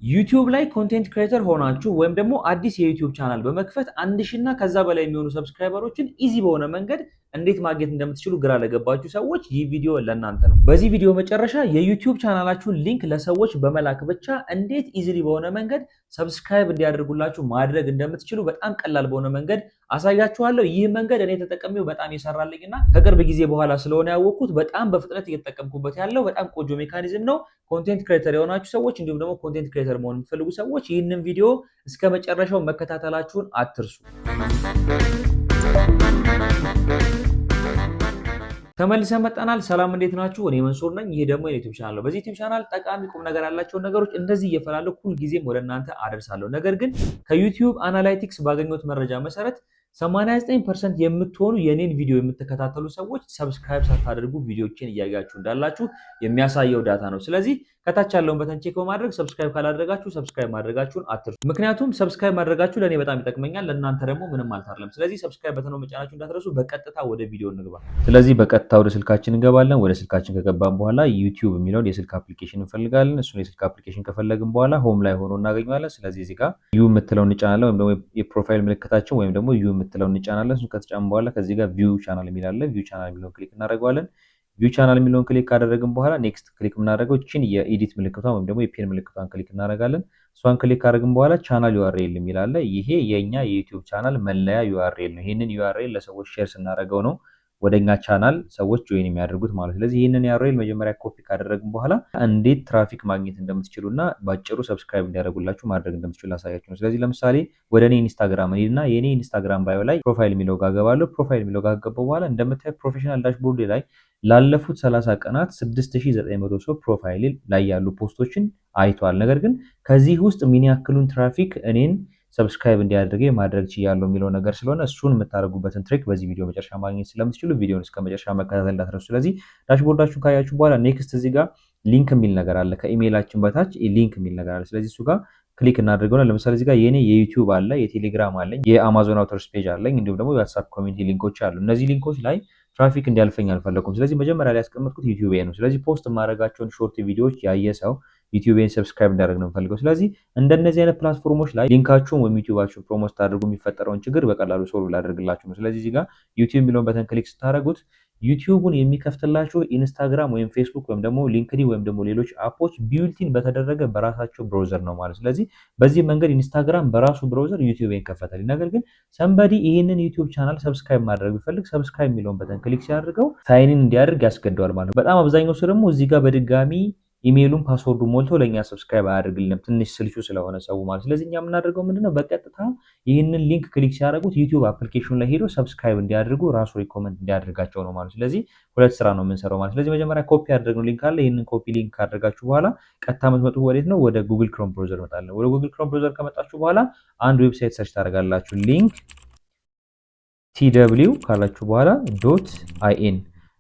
ዩቲዩብ ላይ ኮንቴንት ክሬተር ሆናችሁ ወይም ደግሞ አዲስ የዩቲዩብ ቻናል በመክፈት 1000 እና ከዛ በላይ የሚሆኑ ሰብስክራይበሮችን ኢዚ በሆነ መንገድ እንዴት ማግኘት እንደምትችሉ ግራ ለገባችሁ ሰዎች ይህ ቪዲዮ ለእናንተ ነው። በዚህ ቪዲዮ መጨረሻ የዩቲዩብ ቻናላችሁን ሊንክ ለሰዎች በመላክ ብቻ እንዴት ኢዚሊ በሆነ መንገድ ሰብስክራይብ እንዲያደርጉላችሁ ማድረግ እንደምትችሉ በጣም ቀላል በሆነ መንገድ አሳያችኋለሁ። ይህ መንገድ እኔ ተጠቅሜው በጣም የሰራልኝና ከቅርብ ጊዜ በኋላ ስለሆነ ያወቅኩት በጣም በፍጥነት እየተጠቀምኩበት ያለው በጣም ቆንጆ ሜካኒዝም ነው። ኮንቴንት ክሬተር የሆናችሁ ሰዎች እንዲሁም ደግሞ ኮንቴንት ክሬተር መሆን የምትፈልጉ ሰዎች ይህንን ቪዲዮ እስከ መጨረሻው መከታተላችሁን አትርሱ። ተመልሰን መጣናል። ሰላም እንዴት ናችሁ? እኔ መንሱር ነኝ። ይሄ ደግሞ የዩቲዩብ ቻናል ነው። በዚህ ዩቲዩብ ቻናል ጠቃሚ ቁም ነገር ያላቸውን ነገሮች እንደዚህ እየፈላለሁ ሁልጊዜም ወደ እናንተ አደርሳለሁ። ነገር ግን ከዩቲዩብ አናላይቲክስ ባገኘሁት መረጃ መሰረት 89% የምትሆኑ የኔን ቪዲዮ የምትከታተሉ ሰዎች ሰብስክራይብ ሳታደርጉ ቪዲዮዎችን እያያችሁ እንዳላችሁ የሚያሳየው ዳታ ነው። ስለዚህ ከታች ያለውን በተን ቼክ በማድረግ ሰብስክራይብ ካላደረጋችሁ ሰብስክራይብ ማድረጋችሁን አትርሱ። ምክንያቱም ሰብስክራይብ ማድረጋችሁ ለኔ በጣም ይጠቅመኛል፣ ለእናንተ ደግሞ ምንም አልታረለም። ስለዚህ ሰብስክራይብ በተን መጫናችሁ እንዳትረሱ። በቀጥታ ወደ ቪዲዮ እንግባ። ስለዚህ በቀጥታ ወደ ስልካችን እንገባለን። ወደ ስልካችን ከገባን በኋላ ዩቲዩብ የሚለውን የስልክ አፕሊኬሽን እንፈልጋለን። እሱን የስልክ አፕሊኬሽን ከፈለግን በኋላ ሆም ላይ ሆኖ እናገኘዋለን። ስለዚህ እዚህ ጋር ዩ የምትለውን እንጫናለን፣ ወይም ደግሞ የፕሮፋይል ምልክታችን ወይም ደግሞ ዩ የምትለውን እንጫናለን። እሱን ከተጫን በኋላ ከዚህ ጋር ቪው ቻናል የሚል አለ። ቪው ቻናል የሚለውን ክሊክ እናደርገዋለን። ቪው ቻናል የሚለውን ክሊክ ካደረግን በኋላ ኔክስት ክሊክ የምናደርገው እቺን የኤዲት ምልክቷን ወይም ደግሞ የፔን ምልክቷን ክሊክ እናደርጋለን። እሷን ክሊክ ካደረግን በኋላ ቻናል ዩአርኤል የሚል አለ። ይሄ የኛ የዩቲዩብ ቻናል መለያ ዩአርኤል ነው። ይሄንን ዩአርኤል ለሰዎች ሼር ስናደርገው ነው ወደኛ ቻናል ሰዎች ጆይን የሚያደርጉት ማለት። ስለዚህ ይሄንን ዩአርኤል መጀመሪያ ኮፒ ካደረግን በኋላ እንዴት ትራፊክ ማግኘት እንደምትችሉና ባጭሩ ሰብስክራይብ እንዲያደርጉላችሁ ማድረግ እንደምትችሉ ላሳያችሁ ነው። ስለዚህ ለምሳሌ ወደ እኔ ኢንስታግራም እና የኔ ኢንስታግራም ባዮ ላይ ፕሮፋይል የሚለው ጋር ገባለሁ። ፕሮፋይል የሚለው ጋር ገባሁ በኋላ እንደምታዩት ፕሮፌሽናል ዳሽቦርድ ላይ ላለፉት 30 ቀናት 6900 ሰው ፕሮፋይል ላይ ያሉ ፖስቶችን አይቷል። ነገር ግን ከዚህ ውስጥ ምን ያክሉን ትራፊክ እኔን ሰብስክራይብ እንዲያደርገ ማድረግ ችያለሁ የሚለው ነገር ስለሆነ እሱን የምታደርጉበትን ትሪክ በዚህ ቪዲዮ መጨረሻ ማግኘት ስለምትችሉ ቪዲዮን እስከ መጨረሻ መከታተል እንዳትረሱ። ስለዚህ ዳሽቦርዳችሁን ካያችሁ በኋላ ኔክስት እዚህ ጋር ሊንክ የሚል ነገር አለ። ከኢሜይላችን በታች ሊንክ የሚል ነገር አለ። ስለዚህ እሱ ጋር ክሊክ እናደርገውና ለምሳሌ እዚህ ጋር የኔ የዩቲዩብ አለ፣ የቴሌግራም አለኝ፣ የአማዞን አውተርስ ፔጅ አለኝ፣ እንዲሁም ደግሞ የዋትስአፕ ኮሚኒቲ ሊንኮች አሉ። እነዚህ ሊንኮች ላይ ትራፊክ እንዲያልፈኝ አልፈለኩም። ስለዚህ መጀመሪያ ላይ ያስቀመጥኩት ዩቲዩብ ነው። ስለዚህ ፖስት የማደርጋቸውን ሾርት ቪዲዮዎች ያየ ሰው ዩቲዩብን ሰብስክራይብ እንዲያደርግ ነው የምፈልገው። ስለዚህ እንደነዚህ አይነት ፕላትፎርሞች ላይ ሊንካችሁን ወይም ዩቲዩባችሁን ፕሮሞት ታደርጉ የሚፈጠረውን ችግር በቀላሉ ሶልቭ ላደርግላችሁ ነው። ስለዚህ እዚህ ጋር ዩቲዩብ የሚለውን በተን ክሊክ ስታደርጉት ዩቲዩቡን የሚከፍትላችሁ ኢንስታግራም ወይም ፌስቡክ ወይም ደግሞ ሊንክድኢን ወይም ደግሞ ሌሎች አፖች ቢውልቲን በተደረገ በራሳቸው ብራውዘር ነው ማለት። ስለዚህ በዚህ መንገድ ኢንስታግራም በራሱ ብራውዘር ዩቲዩብን ይከፈታል። ነገር ግን ሰምበዲ ይህንን ዩቲዩብ ቻናል ሰብስክራይብ ማድረግ ቢፈልግ ሰብስክራይብ የሚለውን በተን ክሊክ ሲያደርገው ሳይንን እንዲያደርግ ያስገደዋል ማለት ነው። በጣም አብዛኛው ሰው ደግሞ እዚህ ጋር በድጋሚ ኢሜይሉን ፓስወርዱ ሞልቶ ለኛ ሰብስክራይብ አያደርግልንም ትንሽ ስልቹ ስለሆነ ሰው ማለት። ስለዚህ እኛ የምናደርገው ምንድነው በቀጥታ ይህንን ሊንክ ክሊክ ሲያደርጉት ዩቲዩብ አፕሊኬሽኑ ላይ ሄዶ ሰብስክራይብ እንዲያደርጉ ራሱ ሪኮመንድ እንዲያደርጋቸው ነው ማለት። ስለዚህ ሁለት ስራ ነው የምንሰራው ማለት። ስለዚህ መጀመሪያ ኮፒ ያደረግነው ሊንክ አለ። ይህንን ኮፒ ሊንክ ካደረጋችሁ በኋላ ቀጥታ የምትመጡ ወዴት ነው? ወደ ጉግል ክሮም ብራውዘር መጣለን። ወደ ጉግል ክሮም ብራውዘር ከመጣችሁ በኋላ አንድ ዌብሳይት ሰርች ታደርጋላችሁ። ሊንክ tw ካላችሁ በኋላ .in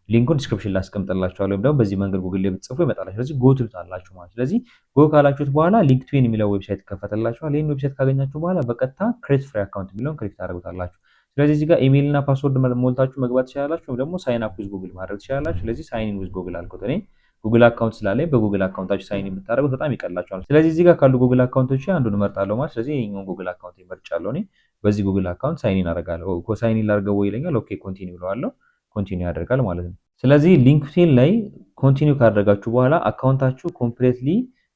ሊንኩን ዲስክሪፕሽን ላይ አስቀምጥላችኋለሁ። ወይም ደግሞ በዚህ መንገድ ጉግል ላይ ብትጽፉ ይመጣላችሁ። ስለዚህ ጎ ትሉታላችሁ ማለት። ስለዚህ ጎ ካላችሁት በኋላ ሊንክድኢን የሚለው ዌብሳይት ይከፈተላችኋል። ይሄን ዌብሳይት ካገኛችሁ በኋላ በቀጥታ ክሬት ፍሪ አካውንት የሚለውን ክሊክ ታደርጉታላችሁ። ስለዚህ እዚህ ጋር ኢሜይል እና ፓስወርድ ሞልታችሁ መግባት ትችላላችሁ፣ ወይም ደግሞ ሳይን አፕ ዊዝ ጉግል ማድረግ ትችላላችሁ። ስለዚህ ሳይን ኢን ዊዝ ጉግል አልኩት። እኔ ጉግል አካውንት ስላለኝ በጉግል አካውንታችሁ ሳይን ኢን ብታደርጉት በጣም ይቀላችኋል። ስለዚህ እዚህ ጋር ካሉ ጉግል አካውንቶች አንዱን እመርጣለሁ ማለት። ስለዚህ ይሄኛውን ጉግል አካውንት እመርጫለሁ። እኔ በዚህ ጉግል አካውንት ሳይን ኢን አደርጋለሁ። ሳይን ኢን ላድርገው ወይ ይለኛል። ኦኬ ኮንቲኒው እለዋለሁ። ኮንቲኒው ያደርጋል ማለት ነው። ስለዚህ ሊንክድኢን ላይ ኮንቲኒው ካደረጋችሁ በኋላ አካውንታችሁ ኮምፕሊትሊ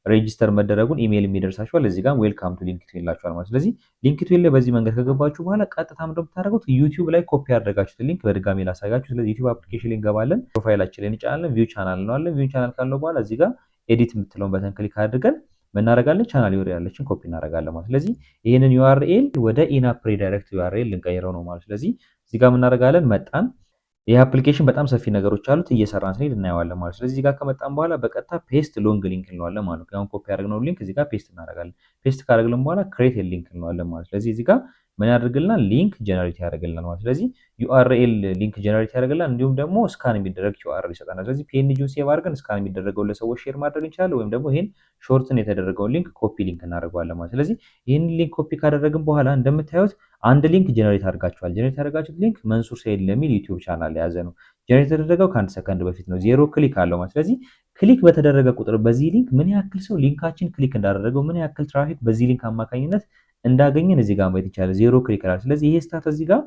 ሬጂስተር መደረጉን ኢሜይል የሚደርሳችኋል። እዚህ ጋር ዌልካም ቱ ሊንክድኢን ይላችኋል ማለት። ስለዚህ ሊንክድኢን ላይ በዚህ መንገድ ከገባችሁ በኋላ ቀጥታ ምንድነው የምታደርጉት? ዩቲዩብ ላይ ኮፒ ያደረጋችሁት ሊንክ በድጋሚ ላሳያችሁ። ስለዚህ ዩቲዩብ አፕሊኬሽን ላይ እንገባለን። ፕሮፋይላችን ላይ እንጫናለን። ቪው ቻናል እንለዋለን። ቪው ቻናል ካለው በኋላ እዚህ ጋር ኤዲት የምትለውን በተን ክሊክ አድርገን እናደርጋለን ቻናል ዩአርኤል ያለችን ኮፒ እናደርጋለን ማለት። ስለዚህ ይሄንን ዩአርኤል ወደ ኢናፕ ሪዳይሬክት ዩአርኤል ልንቀይረው ነው ማለት። ስለዚህ እዚህ ጋር እናደርጋለን መጣን። ይህ አፕሊኬሽን በጣም ሰፊ ነገሮች አሉት፣ እየሰራን ስንሄድ እናየዋለን ማለት። ስለዚህ እዚህ ጋር ከመጣን በኋላ በቀጥታ ፔስት ሎንግ ሊንክ እንለዋለን ማለት ነው። አሁን ኮፒ ያደረግነው ሊንክ እዚህ ጋር ፔስት እናደርጋለን። ፔስት ካደረግን በኋላ ክሬት ሊንክ እንለዋለን ማለት። ስለዚህ እዚህ ጋር ምን ያደርግልናል? ሊንክ ጀነሬት ያደርግልናል ማለት። ስለዚህ ዩአርኤል ሊንክ ጀነሬት ያደርግልናል፣ እንዲሁም ደግሞ ስካን የሚደረግ ዩአርኤል ይሰጣናል። ስለዚህ ፒኤንጂውን ሴቭ አድርገን ስካን የሚደረገውን ለሰዎች ሼር ማድረግ እንችላለን፣ ወይም ደግሞ ይሄን ሾርትን የተደረገውን ሊንክ ኮፒ ሊንክ እናደርገዋለን ማለት። ስለዚህ ይህን ሊንክ ኮፒ ካደረግን በኋላ እንደምታዩት አንድ ሊንክ ጀነሬት አድርጋችኋል። ጀነሬት ያደርጋችሁት ሊንክ መንሱር ሰይድ ለሚል ዩቲዩብ ቻናል የያዘ ነው። ጀነሬት የተደረገው ከአንድ ሰከንድ በፊት ነው። 0 ክሊክ አለው ማለት። ስለዚህ ክሊክ በተደረገ ቁጥር በዚህ ሊንክ ምን ያክል ሰው ሊንካችን ክሊክ እንዳደረገው ምን ያክል ትራፊክ በዚህ ሊንክ አማካኝነት እንዳገኘን እዚህ ጋር ማየት ይቻላል። 0 ክሊክ አለ። ስለዚህ ይሄ ስታት እዚህ ጋር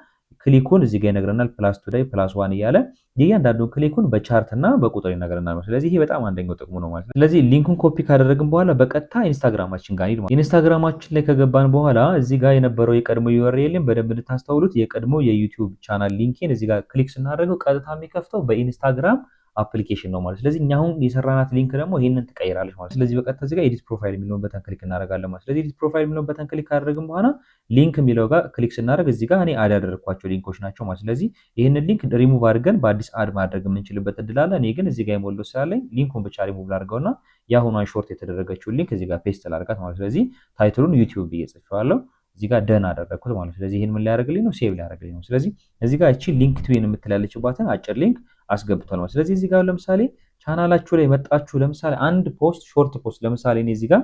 ክሊኩን እዚህ ጋር ይነግረናል። +2 ላይ +1 እያለ የእያንዳንዱን ክሊኩን በቻርት እና በቁጥር ይነግረናል። ስለዚህ ይሄ በጣም አንደኛው ጥቅሙ ነው ማለት ነው። ስለዚህ ሊንኩን ኮፒ ካደረግን በኋላ በቀጥታ ኢንስታግራማችን ጋር እንሂድ ማለት ነው። ኢንስታግራማችን ላይ ከገባን በኋላ እዚህ ጋር የነበረው የቀድሞ ዩአርኤልን በደንብ እንድታስተውሉት የቀድሞ የዩቲዩብ ቻናል ሊንኬን እዚህ ጋር ክሊክ ስናደርገው ቀጥታ የሚከፍተው በኢንስታግራም አፕሊኬሽን ነው ማለት። ስለዚህ እኛ አሁን የሰራናት ሊንክ ደግሞ ይሄንን ትቀይራለች ማለት። ስለዚህ በቀጥታ እዚህ ጋር ኤዲት ፕሮፋይል የሚለውን በተን ክሊክ እናደርጋለን ማለት። ስለዚህ ኤዲት ፕሮፋይል የሚለውን በተን ክሊክ ካደረግን በኋላ ሊንክ የሚለው ጋር ክሊክ ስናደርግ እዚህ ጋር እኔ አድ ያደረኳቸው ሊንኮች ናቸው ማለት። ስለዚህ ይሄንን ሊንክ ሪሙቭ አድርገን በአዲስ አድ ማድረግ የምንችልበት እድል አለ። እኔ ግን እዚህ ጋር የሞላው ስላለኝ ሊንኩን ብቻ ሪሙቭ ላድርገውና የአሁኗን ሾርት የተደረገችውን ሊንክ እዚህ ጋር ፔስት ላድርጋት ማለት። ስለዚህ ታይትሉን ዩቲዩብ ብዬ ጽፌዋለሁ። እዚህ ጋር ደን አደረኩት ማለት። ስለዚህ ይሄን ምን ሊያደርግልኝ ነው? ሴቭ ሊያደርግልኝ ነው። ስለዚህ እዚህ ጋር እቺ ሊንክ ትዊን የምትላለችባትን አጭር ሊንክ አስገብቷል ማለት። ስለዚህ እዚህ ጋር ለምሳሌ ቻናላችሁ ላይ መጣችሁ ለምሳሌ አንድ ፖስት ሾርት ፖስት ለምሳሌ እኔ እዚህ ጋር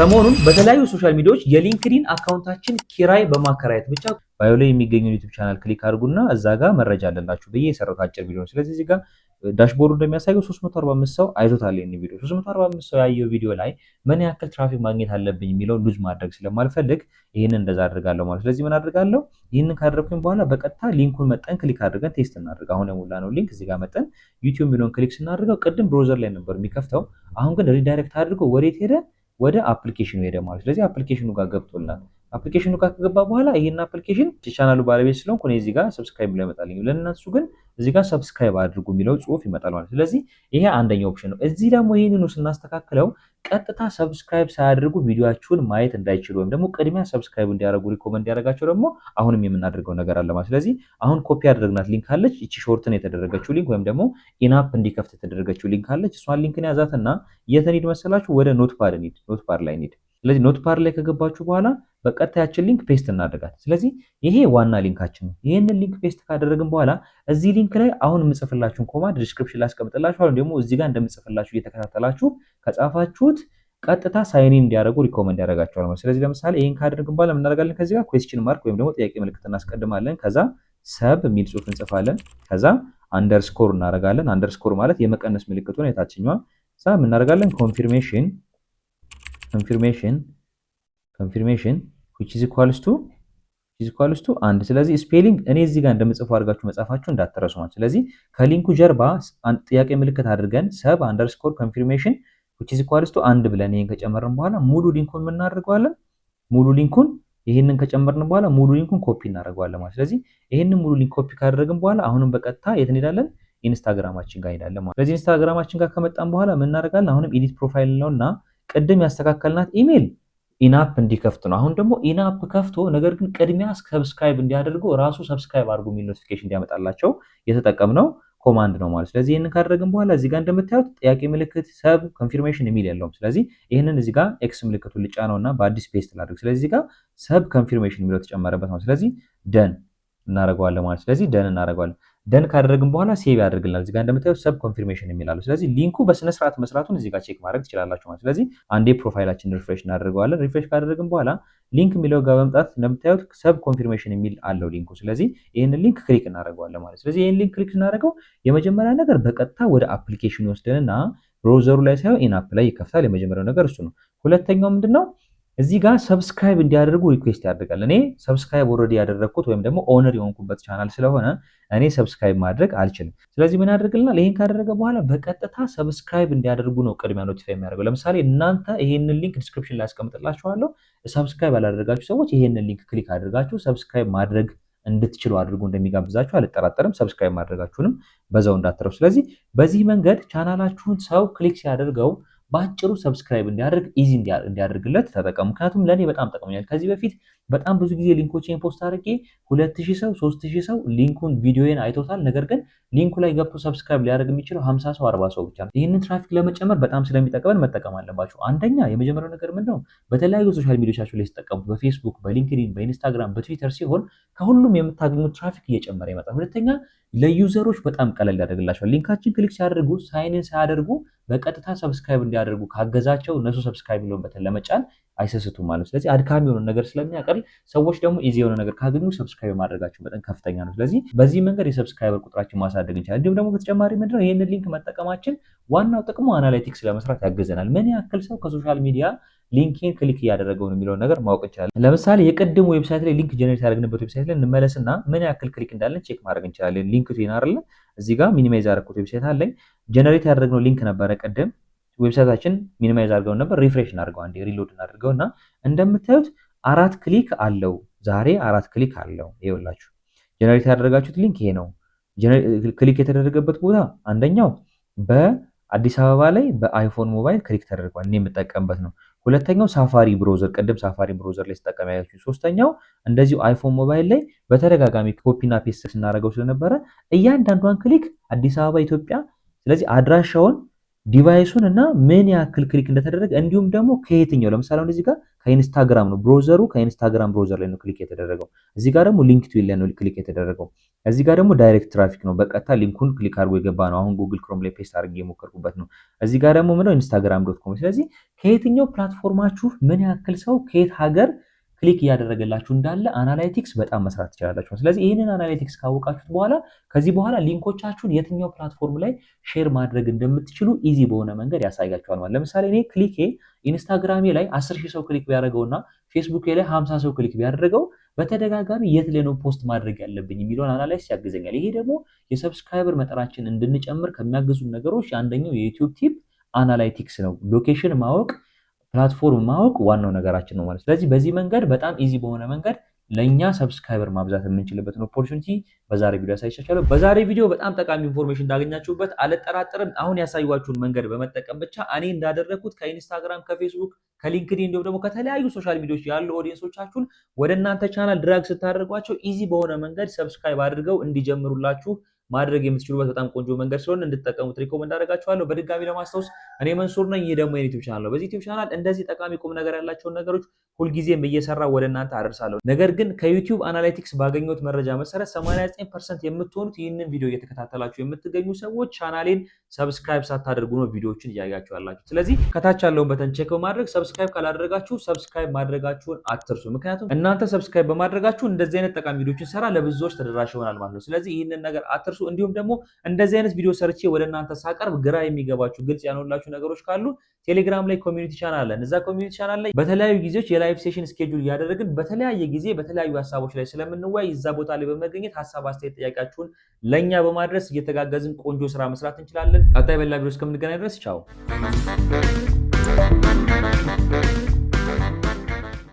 ሰሞኑን በተለያዩ ሶሻል ሚዲያዎች የሊንክዲን አካውንታችን ኪራይ በማከራየት ብቻ ባዮ ላይ የሚገኙ ዩቲዩብ ቻናል ክሊክ አድርጉና እዛ ጋር መረጃ አለላችሁ ብዬ የሰራሁት አጭር ቪዲዮ ነው። ስለዚህ እዚህ ጋር ዳሽቦርዱ እንደሚያሳየው 345 ሰው አይቶታል ይሄን ቪዲዮ። 345 ሰው ያየው ቪዲዮ ላይ ምን ያክል ትራፊክ ማግኘት አለብኝ የሚለው ሉዝ ማድረግ ስለማልፈልግ ይሄንን እንደዛ አድርጋለሁ ማለት። ስለዚህ ምን አድርጋለሁ? ይሄንን ካደረኩኝ በኋላ በቀጥታ ሊንኩን መጠን ክሊክ አድርገን ቴስት እናድርግ። አሁን የሞላ ነው ሊንክ እዚህ ጋር መጠን ዩቲዩብ የሚለውን ክሊክ ስናደርገው ቅድም ብሮዘር ላይ ነበር የሚከፍተው፣ አሁን ግን ሪዳይሬክት አድርጎ ወዴት ሄደ? ወደ አፕሊኬሽኑ ሄደ ማለት። ስለዚህ አፕሊኬሽኑ ጋር ገብቶልናል። አፕሊኬሽኑ ጋር ከገባ በኋላ ይሄን አፕሊኬሽን የቻናሉ ባለቤት ስለሆንኩ እኔ እዚህ ጋር ሰብስክራይብ ብሎ ይመጣልኝ፣ ለእነሱ ግን እዚህ ጋር ሰብስክራይብ አድርጉ የሚለው ጽሁፍ ይመጣል ማለት። ስለዚህ ይሄ አንደኛው ኦፕሽን ነው። እዚህ ደግሞ ይሄንኑ ስናስተካክለው ቀጥታ ሰብስክራይብ ሳያደርጉ ቪዲዮአችሁን ማየት እንዳይችሉ ወይም ደግሞ ቅድሚያ ሰብስክራይብ እንዲያደርጉ ሪኮመንድ ያደርጋቸው ደግሞ አሁንም የምናደርገው ነገር አለ ማለት። ስለዚህ አሁን ኮፒ ያደረግናት ሊንክ አለች፣ እቺ ሾርትን የተደረገችው ሊንክ ወይም ደግሞ ኢናፕ እንዲከፍት የተደረገችው ሊንክ አለች። እሷን ሊንክን ያዛትና የት እንሂድ መሰላችሁ? ወደ ኖትፓድ እንሂድ። ኖትፓድ ላይ እንሂድ። ስለዚህ ኖትፓድ ላይ ከገባችሁ በኋላ በቀጥታ ያችን ሊንክ ፔስት እናደርጋት። ስለዚህ ይሄ ዋና ሊንካችን ነው። ይሄንን ሊንክ ፔስት ካደረግን በኋላ እዚህ ሊንክ ላይ አሁን የምጽፍላችሁን ኮማንድ ዲስክሪፕሽን ላይ አስቀምጥላችኋለሁ። ወይም ደግሞ እዚህ ጋር እንደምጽፍላችሁ እየተከታተላችሁ ከጻፋችሁት ቀጥታ ሳይን ኢን እንዲያደርጉ ሪኮመንድ ያደርጋቸዋል ማለት። ስለዚህ ለምሳሌ ይሄን ካደረግን በኋላ ምን እናደርጋለን? ከዚህ ጋር ኩዌስችን ማርክ ወይም ደግሞ ጥያቄ ምልክት እናስቀድማለን። ከዛ ሰብ የሚል ጽሁፍ እንጽፋለን። ከዛ አንደርስኮር እናደርጋለን። አንደርስኮር ማለት የመቀነስ ምልክቱ ነው፣ የታችኛዋ። ከዛ ምን እናደርጋለን? ኮንፊርሜሽን which is equals to አንድ። ስለዚህ ስፔሊንግ እኔ እዚህ ጋር እንደምጽፈው አድርጋችሁ መጻፋችሁ እንዳትረሱ ማለት። ስለዚህ ከሊንኩ ጀርባ ጥያቄ ምልክት አድርገን ሰብ አንደርስኮር ኮንፊርሜሽን which is equals to አንድ ብለን ይሄን ከጨመርን በኋላ ሙሉ ሊንኩን ምን እናደርገዋለን? ሙሉ ሊንኩን ይሄንን ከጨመርን በኋላ ሙሉ ሊንኩን ኮፒ እናደርገዋለን ማለት። ስለዚህ ይሄንን ሙሉ ሊንክ ኮፒ ካደረግን በኋላ አሁንም በቀጥታ የት እንሄዳለን? ኢንስታግራማችን ጋር እንሄዳለን ማለት። ስለዚህ ኢንስታግራማችን ጋር ከመጣን በኋላ ምን እናደርጋለን? አሁንም ኤዲት ፕሮፋይል ነውና ቅድም ያስተካከልናት ኢሜል ኢናፕ እንዲከፍት ነው። አሁን ደግሞ ኢናፕ ከፍቶ ነገር ግን ቅድሚያ ሰብስክራይብ እንዲያደርጉ ራሱ ሰብስክራይብ አድርጉ የሚል ኖቲፊኬሽን እንዲያመጣላቸው የተጠቀምነው ኮማንድ ነው ማለት። ስለዚህ ይሄንን ካደረግን በኋላ እዚህ ጋር እንደምታዩት ጥያቄ ምልክት ሰብ ኮንፊርሜሽን የሚል የለውም። ስለዚህ ይሄንን እዚህ ጋር ኤክስ ምልክቱን ልጫነውና በአዲስ ፔስት ላድርግ። ስለዚህ እዚህ ጋር ሰብ ኮንፊርሜሽን የሚለው ተጨመረበት ማለት። ስለዚህ ደን እናደርገዋለን ማለት። ስለዚህ ደን እናደርገዋለን። ደን ካደረግን በኋላ ሴቭ ያደርግልናል። እዚህ ጋር እንደምታዩት ሰብ ኮንፊርሜሽን የሚላሉ። ስለዚህ ሊንኩ በስነ ስርዓት መስራቱን እዚህ ጋር ቼክ ማድረግ ትችላላችሁ ማለት። ስለዚህ አንዴ ፕሮፋይላችን ሪፍሬሽ እናደርገዋለን። ሪፍሬሽ ካደረግን በኋላ ሊንክ የሚለው ጋር በመምጣት እንደምታዩት ሰብ ኮንፊርሜሽን የሚል አለው ሊንኩ። ስለዚህ ይህንን ሊንክ ክሊክ እናደርገዋለን ማለት። ስለዚህ ይህን ሊንክ ክሊክ ስናደርገው የመጀመሪያ ነገር በቀጥታ ወደ አፕሊኬሽን ይወስደንና ብሮዘሩ ላይ ሳይሆን ኢናፕ ላይ ይከፍታል። የመጀመሪያው ነገር እሱ ነው። ሁለተኛው ምንድነው? እዚህ ጋር ሰብስክራይብ እንዲያደርጉ ሪኩዌስት ያደርጋል። እኔ ሰብስክራይብ ኦልሬዲ ያደረግኩት ወይም ደግሞ ኦነር የሆንኩበት ቻናል ስለሆነ እኔ ሰብስክራይብ ማድረግ አልችልም። ስለዚህ ምን ያደርግልናል? ይሄን ካደረገ በኋላ በቀጥታ ሰብስክራይብ እንዲያደርጉ ነው ቅድሚያ ኖቲፋይ የሚያደርገው። ለምሳሌ እናንተ ይሄንን ሊንክ ዲስክሪፕሽን ላይ አስቀምጥላችኋለሁ። ሰብስክራይብ ያላደረጋችሁ ሰዎች ይሄንን ሊንክ ክሊክ አድርጋችሁ ሰብስክራይብ ማድረግ እንድትችሉ አድርጎ እንደሚጋብዛችሁ አልጠራጠርም። ሰብስክራይብ ማድረጋችሁንም በዛው እንዳትረሱ። ስለዚህ በዚህ መንገድ ቻናላችሁን ሰው ክሊክ ሲያደርገው በአጭሩ ሰብስክራይብ እንዲያደርግ ኢዚ እንዲያደርግለት ተጠቀሙ። ምክንያቱም ለእኔ በጣም ጠቅሞኛል። ከዚህ በፊት በጣም ብዙ ጊዜ ሊንኮችን ፖስት አድርጌ 2000 ሰው 3000 ሰው ሊንኩን ቪዲዮን አይቶታል። ነገር ግን ሊንኩ ላይ ገብቶ ሰብስክራይብ ሊያደርግ የሚችለው 50 ሰው 40 ሰው ብቻ ነው። ይህንን ትራፊክ ለመጨመር በጣም ስለሚጠቅመን መጠቀም አለባቸው። አንደኛ የመጀመሪያው ነገር ምንድነው? በተለያዩ ሶሻል ሚዲያዎቻችሁ ላይ ሲጠቀሙት በፌስቡክ፣ በሊንክዲን፣ በኢንስታግራም፣ በትዊተር ሲሆን ከሁሉም የምታገኙት ትራፊክ እየጨመረ ይመጣል። ሁለተኛ ለዩዘሮች በጣም ቀለል ያደርግላቸዋል። ሊንካችን ክሊክ ሲያደርጉ ሳይንን ሳያደርጉ በቀጥታ ሰብስክራይብ እንዲያደርጉ ካገዛቸው እነሱ ሰብስክራይብ የሚለውን በተን ለመጫን አይሰስቱም ማለት ነው። ስለዚህ አድካሚ የሆነ ነገር ስለሚያቀል ሰዎች ደግሞ ኢዚ የሆነ ነገር ካገኙ ሰብስክራይብ ማድረጋቸው በጣም ከፍተኛ ነው። ስለዚህ በዚህ መንገድ የሰብስክራይበር ቁጥራችን ማሳደግ እንችላለን። እንዲሁም ደግሞ በተጨማሪ ምንድነው ይህንን ሊንክ መጠቀማችን ዋናው ጥቅሙ አናላይቲክስ ለመስራት ያግዘናል። ምን ያክል ሰው ከሶሻል ሚዲያ ሊንኬን ክሊክ እያደረገው ነው የሚለውን ነገር ማወቅ እንችላለን። ለምሳሌ የቅድሙ ዌብሳይት ላይ ሊንክ ጀነሬት ያደረግንበት ዌብሳይት ላይ እንመለስና ምን ያክል ክሊክ እንዳለን ቼክ ማድረግ እንችላለን። ሊንክ ቱን አይደለ እዚህ ጋር ሚኒማይዝ ያደረኩት ዌብሳይት አለኝ። ጀነሬት ያደረግነው ሊንክ ነበረ ቅድም ዌብሳይታችን ሚኒማይዝ አድርገው ነበር። ሪፍሬሽ እናድርገው አንዴ ሪሎድ እናድርገውና እንደምታዩት 4 ክሊክ አለው። ዛሬ 4 ክሊክ አለው። ይኸውላችሁ ጀነሬት ያደረጋችሁት ሊንክ ይሄ ነው። ክሊክ የተደረገበት ቦታ አንደኛው በአዲስ አበባ ላይ በአይፎን ሞባይል ክሊክ ተደርጓል። እኔ የምጠቀምበት ነው። ሁለተኛው ሳፋሪ ብሮዘር ቅድም ሳፋሪ ብሮዘር ላይ ተጠቀም ያያችሁ። ሶስተኛው እንደዚሁ አይፎን ሞባይል ላይ በተደጋጋሚ ኮፒና ፔስት ስናደርገው ስለነበረ እያንዳንዷን ክሊክ አዲስ አበባ ኢትዮጵያ፣ ስለዚህ አድራሻውን ዲቫይሱን እና ምን ያክል ክሊክ እንደተደረገ እንዲሁም ደግሞ ከየትኛው ለምሳሌ አሁን እዚህ ጋር ከኢንስታግራም ነው ብሮዘሩ ከኢንስታግራም ብሮዘር ላይ ነው ክሊክ የተደረገው። እዚህ ጋር ደግሞ ሊንክድኢን ላይ ነው ክሊክ የተደረገው። እዚህ ጋር ደግሞ ዳይሬክት ትራፊክ ነው በቀጥታ ሊንኩን ክሊክ አድርጎ የገባ ነው። አሁን ጉግል ክሮም ላይ ፔስት አድርጌ የሞከርኩበት ነው። እዚህ ጋር ደግሞ ምንድነው instagram.com። ስለዚህ ከየትኛው ፕላትፎርማችሁ ምን ያክል ሰው ከየት ሀገር ክሊክ እያደረገላችሁ እንዳለ አናላይቲክስ በጣም መስራት ትችላላችሁ። ስለዚህ ይህንን አናላይቲክስ ካወቃችሁት በኋላ ከዚህ በኋላ ሊንኮቻችሁን የትኛው ፕላትፎርም ላይ ሼር ማድረግ እንደምትችሉ ኢዚ በሆነ መንገድ ያሳያችኋል ማለት። ለምሳሌ እኔ ክሊኬ ኢንስታግራሜ ላይ 10,000 ሰው ክሊክ ቢያደርገውና ፌስቡክ ላይ 50 ሰው ክሊክ ቢያደርገው በተደጋጋሚ የት ላይ ነው ፖስት ማድረግ ያለብኝ የሚለውን አናላይዝ ያግዘኛል። ይሄ ደግሞ የሰብስክራይበር መጠናችን እንድንጨምር ከሚያግዙ ነገሮች አንደኛው የዩቲዩብ ቲፕ አናላይቲክስ ነው። ሎኬሽን ማወቅ ፕላትፎርም ማወቅ ዋናው ነገራችን ነው ማለት። ስለዚህ በዚህ መንገድ በጣም ኢዚ በሆነ መንገድ ለኛ ሰብስክራይበር ማብዛት የምንችልበትን ኦፖርቹኒቲ በዛሬ ቪዲዮ ያሳይቻለሁ። በዛሬ ቪዲዮ በጣም ጠቃሚ ኢንፎርሜሽን እንዳገኛችሁበት አልጠራጠርም። አሁን ያሳዩዋችሁን መንገድ በመጠቀም ብቻ እኔ እንዳደረኩት ከኢንስታግራም፣ ከፌስቡክ፣ ከሊንክድኢን እንዲሁም ደግሞ ከተለያዩ ሶሻል ሚዲያዎች ያሉ ኦዲየንሶቻችሁን ወደ እናንተ ቻናል ድራግ ስታደርጓቸው ኢዚ በሆነ መንገድ ሰብስክራይብ አድርገው እንዲጀምሩላችሁ ማድረግ የምትችሉበት በጣም ቆንጆ መንገድ ስለሆነ እንድትጠቀሙት ሪኮመንድ አደርጋችኋለሁ። በድጋሚ ለማስታወስ እኔ መንሱር ነኝ። ይህ ደግሞ የዩቲዩብ ቻናል ነው። በዚህ ዩቲዩብ ቻናል እንደዚህ ጠቃሚ ቁም ነገር ያላቸውን ነገሮች ሁልጊዜም እየሰራሁ ወደ እናንተ አደርሳለሁ። ነገር ግን ከዩቲዩብ አናላይቲክስ ባገኘሁት መረጃ መሰረት 89% የምትሆኑት ይህንን ቪዲዮ እየተከታተላችሁ የምትገኙ ሰዎች ቻናሌን ሰብስክራይብ ሳታደርጉ ነው ቪዲዮዎችን እያያችሁ ያላችሁ። ስለዚህ ከታች ያለውን በተን ቼክ በማድረግ ሰብስክራይብ ካላደረጋችሁ ሰብስክራይብ ማድረጋችሁን አትርሱ። ምክንያቱም እናንተ ሰብስክራይብ በማድረጋችሁ እንደዚህ አይነት ጠቃሚ ቪዲዮዎችን ሰራ ለብዙዎች ተደራሽ ይሆናል ማለት ነው። ስለዚህ ይህንን ነገር አትርሱ። እንዲሁም ደግሞ እንደዚህ አይነት ቪዲዮ ሰርቼ ወደ እናንተ ሳቀርብ ግራ የሚገባችሁ ግልጽ ያልሆነላችሁ ነገሮች ካሉ ቴሌግራም ላይ ኮሚኒቲ ቻናል አለን። እዛ ኮሚኒቲ ቻናል ላይ በተለያዩ ጊዜዎች የላይቭ ሴሽን ስኬጁል እያደረግን በተለያየ ጊዜ በተለያዩ ሀሳቦች ላይ ስለምንወያይ እዛ ቦታ ላይ በመገኘት ሀሳብ፣ አስተያየት፣ ጥያቄያችሁን ለኛ በማድረስ እየተጋገዝን ቆንጆ ስራ መስራት እንችላለን። ቀጣይ በሌላ ቪዲዮ እስከምንገናኝ ድረስ ቻው።